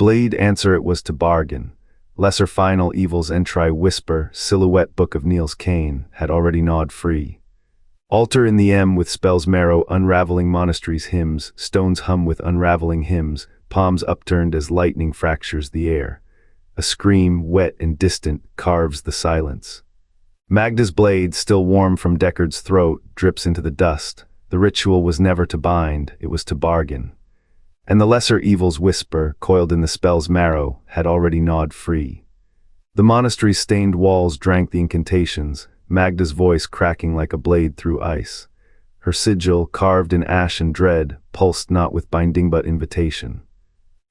Blade answer it was to bargain. Lesser final evils entry whisper, silhouette book of Niels Cain, had already gnawed free. Altar in the M with spells marrow, unraveling monasteries hymns, stones hum with unraveling hymns, palms upturned as lightning fractures the air. A scream, wet and distant, carves the silence. Maghda's blade, still warm from Deckard's throat, drips into the dust. The ritual was never to bind, it was to bargain. And the lesser evils whisper, coiled in the spell's marrow, had already gnawed free. The monastery's stained walls drank the incantations, Maghda's voice cracking like a blade through ice. Her sigil, carved in ash and dread, pulsed not with binding but invitation.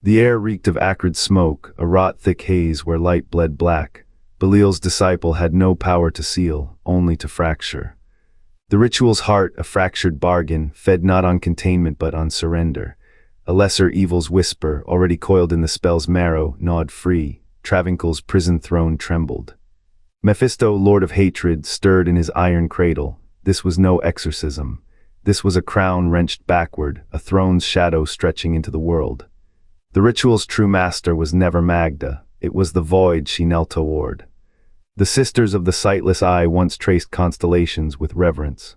The air reeked of acrid smoke, a rot-thick haze where light bled black. Belial's disciple had no power to seal, only to fracture. The ritual's heart, a fractured bargain, fed not on containment but on surrender. A lesser evil's whisper, already coiled in the spell's marrow, gnawed free. Travancole's prison throne trembled. Mephisto, lord of hatred, stirred in his iron cradle. This was no exorcism. This was a crown wrenched backward, a throne's shadow stretching into the world. The ritual's true master was never Maghda, it was the void she knelt toward. The sisters of the sightless eye once traced constellations with reverence.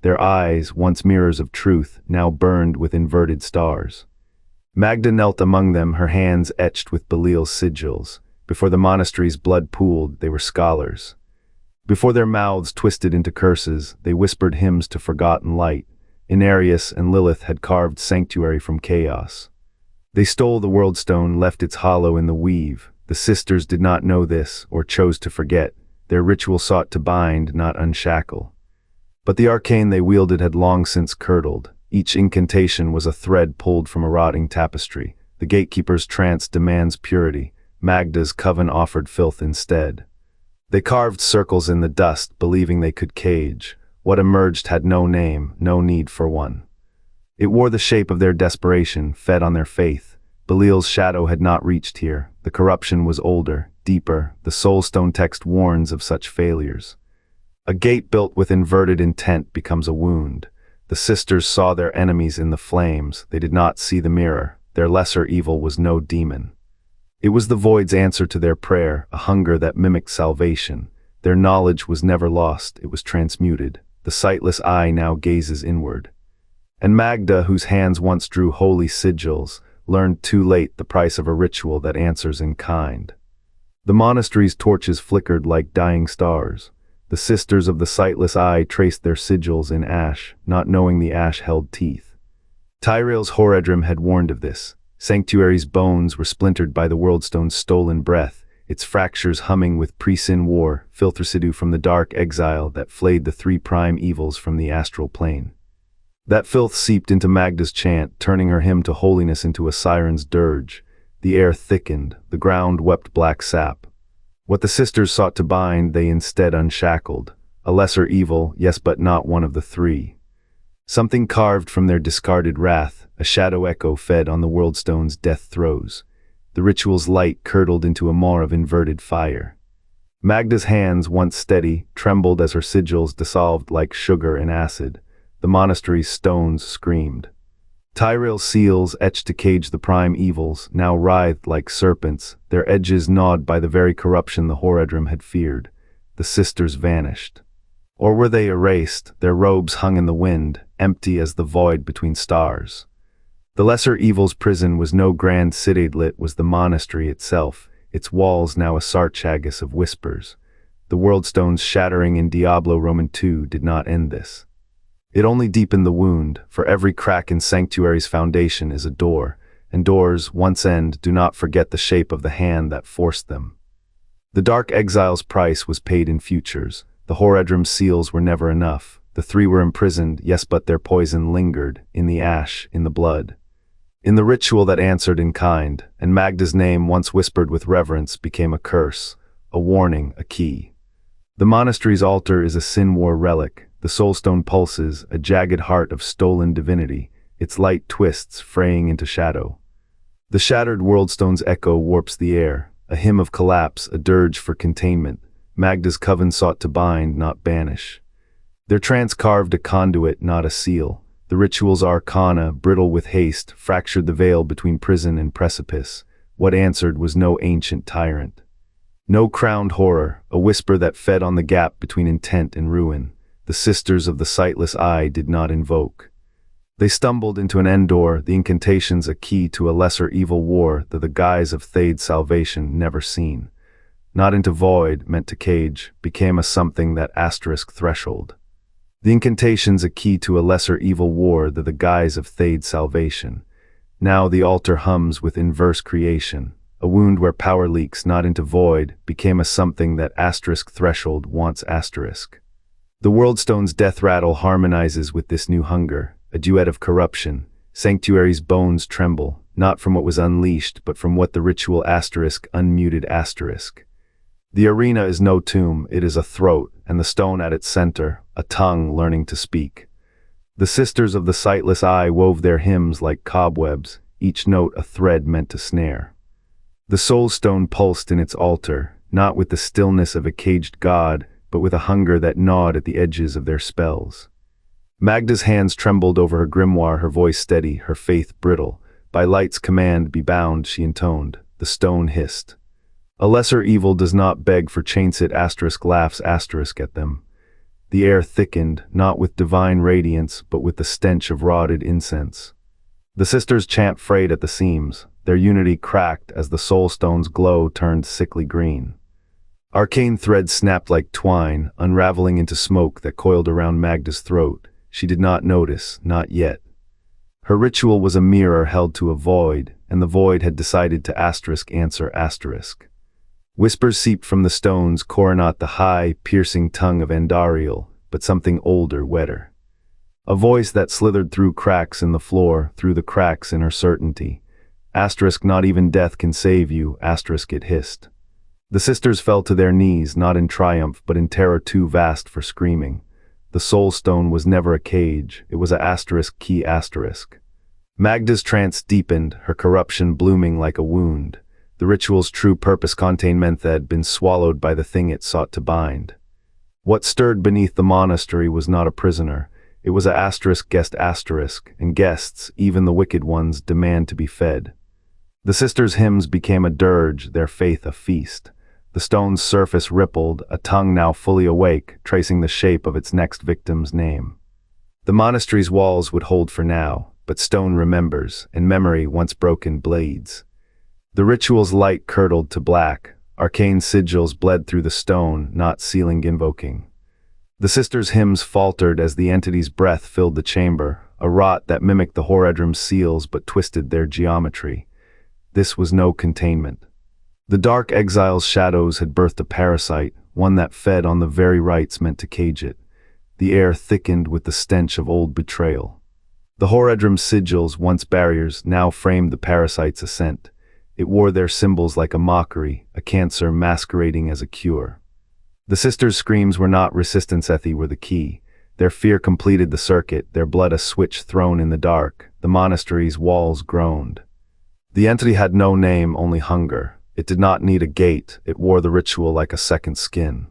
Their eyes, once mirrors of truth, now burned with inverted stars. Maghda knelt among them, her hands etched with Belial's sigils. Before the monastery's blood pooled, they were scholars. Before their mouths twisted into curses, they whispered hymns to forgotten light. Inarius and Lilith had carved sanctuary from chaos. They stole the world stone, left its hollow in the weave. The sisters did not know this, or chose to forget. Their ritual sought to bind, not unshackle. But the arcane they wielded had long since curdled. Each incantation was a thread pulled from a rotting tapestry. The Gatekeeper's trance demands purity. Maghda's coven offered filth instead. They carved circles in the dust, believing they could cage. What emerged had no name, no need for one. It wore the shape of their desperation, fed on their faith. Belial's shadow had not reached here. The corruption was older, deeper. The soulstone text warns of such failures. A gate built with inverted intent becomes a wound. The sisters saw their enemies in the flames. They did not see the mirror. Their lesser evil was no demon. It was the void's answer to their prayer, a hunger that mimicked salvation. Their knowledge was never lost, it was transmuted. The sightless eye now gazes inward. And Maghda, whose hands once drew holy sigils, learned too late the price of a ritual that answers in kind. The monastery's torches flickered like dying stars. The sisters of the sightless eye traced their sigils in ash, not knowing the ash held teeth. Tyrael's Horadrim had warned of this. Sanctuary's bones were splintered by the worldstone's stolen breath, its fractures humming with pre-sin war, filth residue from the dark exile that flayed the three prime evils from the astral plane. That filth seeped into Maghda's chant, turning her hymn to holiness into a siren's dirge. The air thickened, the ground wept black sap. What the sisters sought to bind, they instead unshackled. A lesser evil, yes, but not one of the three. Something carved from their discarded wrath, a shadow echo fed on the worldstone's death throes. The ritual's light curdled into a maw of inverted fire. Maghda's hands, once steady, trembled as her sigils dissolved like sugar in acid. The monastery's stones screamed. Tyrael's seals, etched to cage the prime evils, now writhed like serpents, their edges gnawed by the very corruption the Horadrim had feared. The sisters vanished. Or were they erased, their robes hung in the wind, empty as the void between stars. The lesser evil's prison was no grand citadel, it was the monastery itself, its walls now a sarcophagus of whispers. The worldstones shattering in Diablo Roman II did not end this. It only deepened the wound, for every crack in Sanctuary's foundation is a door, and doors, once end, do not forget the shape of the hand that forced them. The dark exile's price was paid in futures. The Horadrim's seals were never enough. The three were imprisoned, yes, but their poison lingered, in the ash, in the blood. In the ritual that answered in kind, and Maghda's name, once whispered with reverence, became a curse, a warning, a key. The monastery's altar is a sin-war relic. The soulstone pulses, a jagged heart of stolen divinity, its light twists, fraying into shadow. The shattered worldstone's echo warps the air, a hymn of collapse, a dirge for containment. Maghda's coven sought to bind, not banish. Their trance carved a conduit, not a seal. The ritual's arcana, brittle with haste, fractured the veil between prison and precipice. What answered was no ancient tyrant. No crowned horror, a whisper that fed on the gap between intent and ruin. The Sisters of the Sightless Eye did not invoke. They stumbled into an end door, the incantations a key to a lesser evil war that the guise of Thade's salvation never seen. Not into void, meant to cage, became a something that asterisk threshold. The incantations a key to a lesser evil war that the guise of Thade's salvation. Now the altar hums with inverse creation. A wound where power leaks not into void became a something that asterisk threshold wants asterisk. The Worldstone's death rattle harmonizes with this new hunger, a duet of corruption. Sanctuary's bones tremble, not from what was unleashed, but from what the ritual asterisk unmuted asterisk. The arena is no tomb, it is a throat, and the stone at its center, a tongue learning to speak. The Sisters of the Sightless Eye wove their hymns like cobwebs, each note a thread meant to snare. The soul stone pulsed in its altar, not with the stillness of a caged god, but with a hunger that gnawed at the edges of their spells. Maghda's hands trembled over her grimoire, her voice steady, her faith brittle. By light's command be bound, she intoned. The stone hissed. A lesser evil does not beg for chaincit asterisk laughs asterisk at them. The air thickened, not with divine radiance, but with the stench of rotted incense. The sisters chant frayed at the seams. Their unity cracked as the soul stone's glow turned sickly green. Arcane threads snapped like twine, unraveling into smoke that coiled around Maghda's throat. She did not notice, not yet. Her ritual was a mirror held to a void, and the void had decided to asterisk answer asterisk. Whispers seeped from the stones, coronate the high, piercing tongue of Andariel, but something older, wetter. A voice that slithered through cracks in the floor, through the cracks in her certainty. Asterisk not even death can save you, asterisk it hissed. The sisters fell to their knees, not in triumph, but in terror too vast for screaming. The soul stone was never a cage, it was a asterisk key asterisk. Maghda's trance deepened, her corruption blooming like a wound. The ritual's true purpose, containment, had been swallowed by the thing it sought to bind. What stirred beneath the monastery was not a prisoner. It was a asterisk guest asterisk, and guests, even the wicked ones, demand to be fed. The sisters' hymns became a dirge, their faith a feast. The stone's surface rippled, a tongue now fully awake, tracing the shape of its next victim's name. The monastery's walls would hold for now, but stone remembers, and memory, once broken, bleeds. The ritual's light curdled to black, arcane sigils bled through the stone, not sealing invoking. The sisters' hymns faltered as the entity's breath filled the chamber, a rot that mimicked the Horadrim's seals but twisted their geometry. This was no containment. The dark exile's shadows had birthed a parasite, one that fed on the very rites meant to cage it. The air thickened with the stench of old betrayal. The Horadrim's sigils, once barriers, now framed the parasite's ascent. It wore their symbols like a mockery, a cancer masquerading as a cure. The sisters' screams were not resistance, they were the key. Their fear completed the circuit, their blood a switch thrown in the dark. The monastery's walls groaned. The entity had no name, only hunger. It did not need a gate, it wore the ritual like a second skin.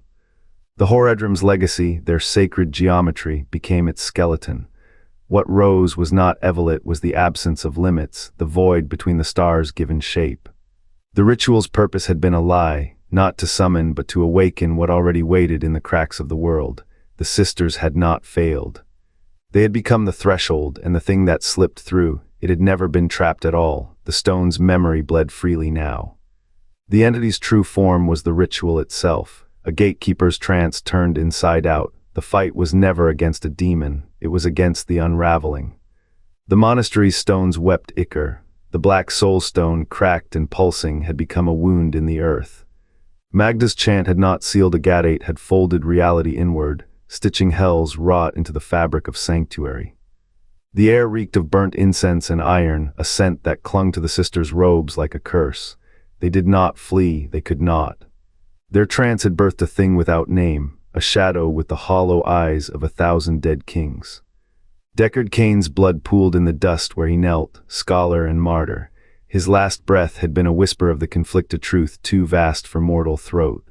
The Horadrim's legacy, their sacred geometry, became its skeleton. What rose was not evolate was the absence of limits, the void between the stars given shape. The ritual's purpose had been a lie, not to summon but to awaken what already waited in the cracks of the world. The sisters had not failed. They had become the threshold, and the thing that slipped through. It had never been trapped at all. The stone's memory bled freely now. The entity's true form was the ritual itself, a gatekeeper's trance turned inside out. The fight was never against a demon, it was against the unraveling. The monastery's stones wept ichor. The black soul stone, cracked and pulsing, had become a wound in the earth. Maghda's chant had not sealed a gate, had folded reality inward, stitching hell's rot into the fabric of sanctuary. The air reeked of burnt incense and iron, a scent that clung to the sisters' robes like a curse. They did not flee, they could not. Their trance had birthed a thing without name, a shadow with the hollow eyes of 1,000 dead kings. Deckard Cain's blood pooled in the dust where he knelt, scholar and martyr. His last breath had been a whisper of the conflicted truth too vast for mortal throat.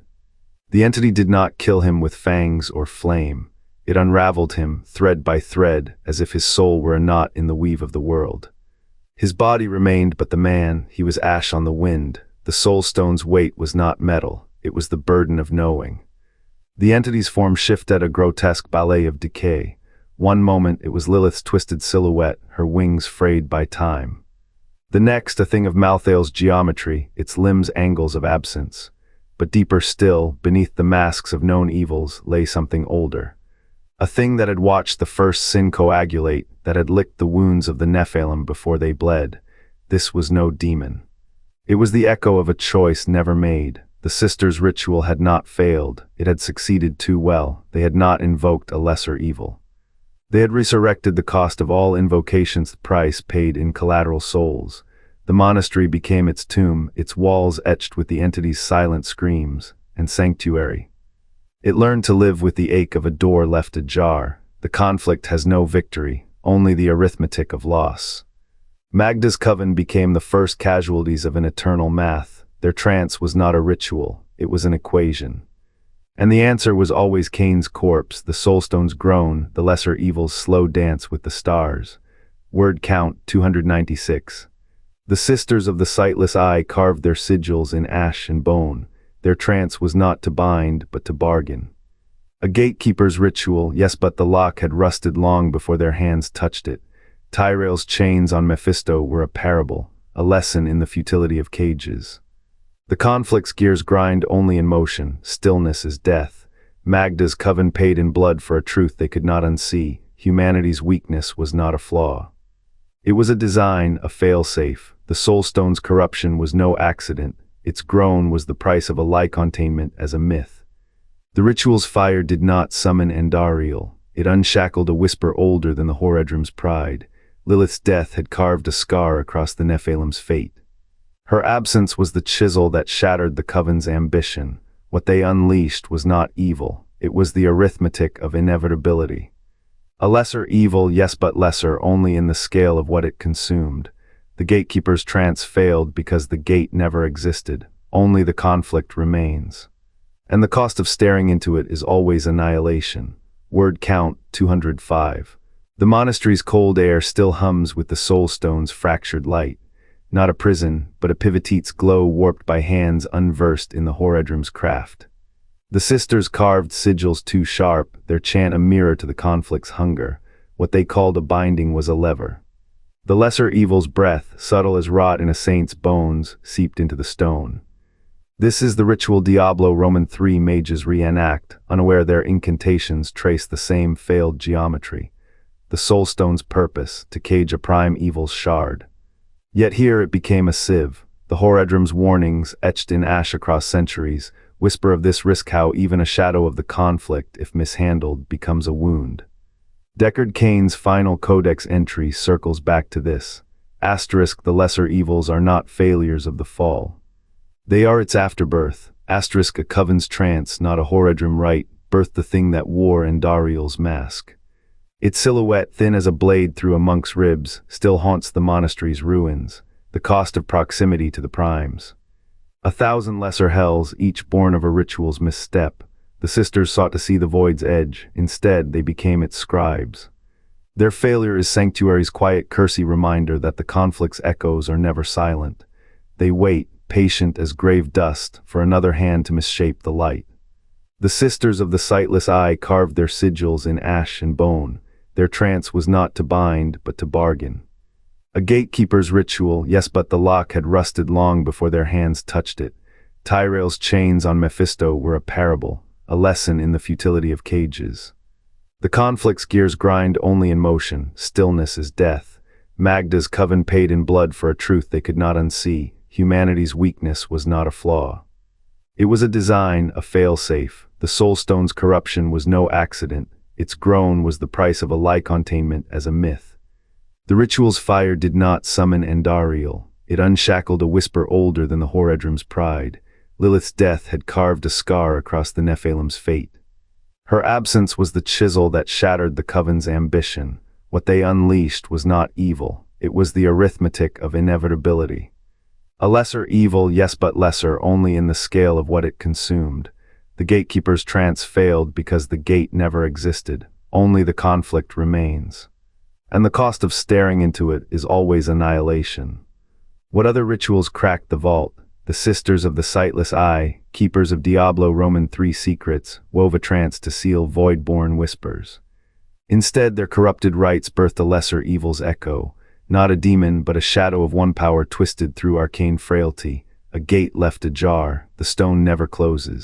The entity did not kill him with fangs or flame. It unraveled him, thread by thread, as if his soul were a knot in the weave of the world. His body remained, but the man, he was ash on the wind. The soul stone's weight was not metal, it was the burden of knowing. The entity's form shifted a grotesque ballet of decay. One moment it was Lilith's twisted silhouette, her wings frayed by time. The next, a thing of Malthael's geometry, its limbs angles of absence. But deeper still, beneath the masks of known evils, lay something older. A thing that had watched the first sin coagulate, that had licked the wounds of the Nephilim before they bled. This was no demon. It was the echo of a choice never made. The sisters' ritual had not failed, it had succeeded too well, they had not invoked a lesser evil. They had resurrected the cost of all invocations, the price paid in collateral souls. The monastery became its tomb, its walls etched with the entity's silent screams, and sanctuary. It learned to live with the ache of a door left ajar. The conflict has no victory, only the arithmetic of loss. Maghda's coven became the first casualties of an eternal math. Their trance was not a ritual, it was an equation. And the answer was always Cain's corpse, the soulstone's groan, the lesser evil's slow dance with the stars. Word count 296. The sisters of the sightless eye carved their sigils in ash and bone. Their trance was not to bind, but to bargain. A gatekeeper's ritual, yes, but the lock had rusted long before their hands touched it. Tyrell's chains on Mephisto were a parable, a lesson in the futility of cages. The conflict's gears grind only in motion, stillness is death. Maghda's coven paid in blood for a truth they could not unsee. Humanity's weakness was not a flaw. It was a design, a fail-safe. The soulstone's corruption was no accident. Its groan was the price of a containment as a myth. The ritual's fire did not summon Andariel. It unshackled a whisper older than the Horadrim's pride. Lilith's death had carved a scar across the Nephilim's fate. Her absence was the chisel that shattered the coven's ambition. What they unleashed was not evil, it was the arithmetic of inevitability. A lesser evil, yes, but lesser only in the scale of what it consumed. The gatekeeper's trance failed because the gate never existed, only the conflict remains. And the cost of staring into it is always annihilation. Word count 205. The monastery's cold air still hums with the soulstone's fractured light. Not a prison, but a pivotite's glow warped by hands unversed in the Horadrim's craft. The sisters carved sigils too sharp, their chant a mirror to the conflict's hunger. What they called a binding was a lever. The lesser evil's breath, subtle as rot in a saint's bones, seeped into the stone. This is the ritual Diablo Roman 3 mages reenact, unaware their incantations trace the same failed geometry. The soulstone's purpose, to cage a prime evil's shard. Yet here it became a sieve. The Horadrim's warnings, etched in ash across centuries, whisper of this risk, how even a shadow of the conflict, if mishandled, becomes a wound. Deckard Cain's final codex entry circles back to this. Asterisk, the lesser evils are not failures of the fall. They are its afterbirth. Asterisk, a coven's trance, not a Horadrim rite, birthed the thing that wore Andariel's mask. Its silhouette, thin as a blade through a monk's ribs, still haunts the monastery's ruins, the cost of proximity to the primes. 1,000 lesser hells, each born of a ritual's misstep. The sisters sought to see the void's edge, instead they became its scribes. Their failure is sanctuary's quiet cursy reminder that the conflict's echoes are never silent. They wait, patient as grave dust, for another hand to misshape the light. The sisters of the sightless eye carved their sigils in ash and bone. Their trance was not to bind, but to bargain. A gatekeeper's ritual, yes, but the lock had rusted long before their hands touched it. Tyrell's chains on Mephisto were a parable, a lesson in the futility of cages. The conflict's gears grind only in motion, stillness is death. Maghda's coven paid in blood for a truth they could not unsee. Humanity's weakness was not a flaw. It was a design, a fail-safe. The soulstone's corruption was no accident. Its groan was the price of a containment as a myth. The ritual's fire did not summon Andariel. It unshackled a whisper older than the Horadrim's pride. Lilith's death had carved a scar across the Nephilim's fate. Her absence was the chisel that shattered the coven's ambition. What they unleashed was not evil, it was the arithmetic of inevitability. A lesser evil, yes, but lesser only in the scale of what it consumed. The gatekeeper's trance failed because the gate never existed, only the conflict remains. and the cost of staring into it is always annihilation. What other rituals cracked the vault? The Sisters of the Sightless Eye, keepers of Diablo Roman 3 secrets, wove a trance to seal void-born whispers. Instead, their corrupted rites birthed a lesser evil's echo, not a demon but a shadow of one power twisted through arcane frailty, a gate left ajar, the stone never closes.